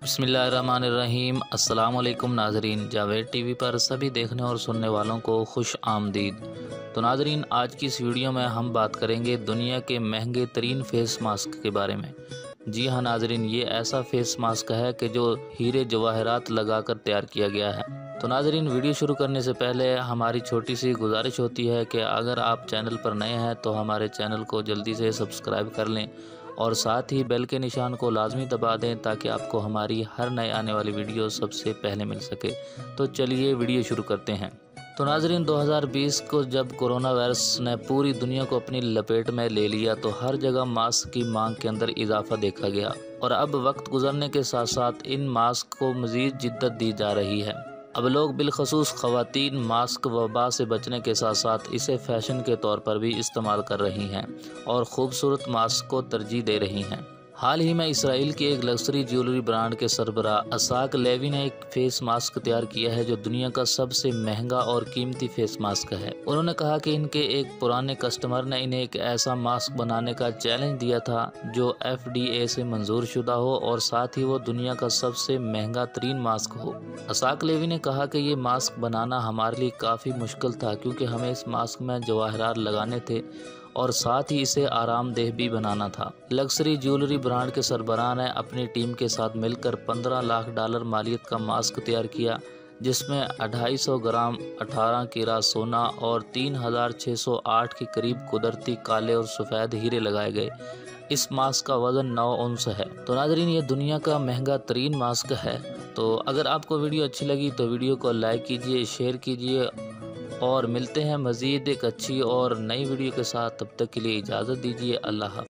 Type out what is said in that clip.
बिस्मिल्लाहिर्रहमानिर्रहीम। अस्सलाम वालेकुम नाजरीन, जावेद टीवी पर सभी देखने और सुनने वालों को खुश आमदीद। तो नाजरीन, आज की इस वीडियो में हम बात करेंगे दुनिया के महंगे तरीन फेस मास्क के बारे में। जी हाँ नाजरीन, ये ऐसा फेस मास्क है कि जो हीरे जवाहरात लगाकर तैयार किया गया है। तो नाजरीन, वीडियो शुरू करने से पहले हमारी छोटी सी गुजारिश होती है कि अगर आप चैनल पर नए हैं तो हमारे चैनल को जल्दी से सब्सक्राइब कर लें और साथ ही बेल के निशान को लाजमी दबा दें ताकि आपको हमारी हर नए आने वाली वीडियो सबसे पहले मिल सके। तो चलिए वीडियो शुरू करते हैं। तो नाजरीन, 2020 को जब कोरोना वायरस ने पूरी दुनिया को अपनी लपेट में ले लिया तो हर जगह मास्क की मांग के अंदर इजाफा देखा गया और अब वक्त गुजरने के साथ साथ इन मास्क को मज़ीद जिद्दत दी जा रही है। अब लोग बिलखसूस ख़वातीन मास्क वबा से बचने के साथ साथ इसे फ़ैशन के तौर पर भी इस्तेमाल कर रही हैं और ख़ूबसूरत मास्क को तरजीह दे रही हैं। हाल ही में इसराइल के एक लग्जरी ज्वेलरी ब्रांड के सरबराह असाक लेवी ने एक फेस मास्क तैयार किया है जो दुनिया का सबसे महंगा और कीमती फेस मास्क है। उन्होंने कहा कि इनके एक पुराने कस्टमर ने इन्हें एक ऐसा मास्क बनाने का चैलेंज दिया था जो FDA से मंजूर शुदा हो और साथ ही वो दुनिया का सबसे महंगा तरीन मास्क हो। असाक लेवी ने कहा कि ये मास्क बनाना हमारे लिए काफ़ी मुश्किल था क्योंकि हमें इस मास्क में जवाहरात लगाने थे और साथ ही इसे आरामदेह भी बनाना था। लग्जरी ज्वेलरी ब्रांड के सरबराह ने अपनी टीम के साथ मिलकर $15 लाख मालियत का मास्क तैयार किया जिसमें 250 ग्राम 18 कैरेट सोना और 3608 के करीब कुदरती काले और सफ़ेद हीरे लगाए गए। इस मास्क का वज़न 9 औंस है। तो नाजरीन, ये दुनिया का महंगा तरीन मास्क है। तो अगर आपको वीडियो अच्छी लगी तो वीडियो को लाइक कीजिए, शेयर कीजिए और मिलते हैं मज़ीद एक अच्छी और नई वीडियो के साथ। तब तक के लिए इजाज़त दीजिए। अल्लाह हाफ़िज़।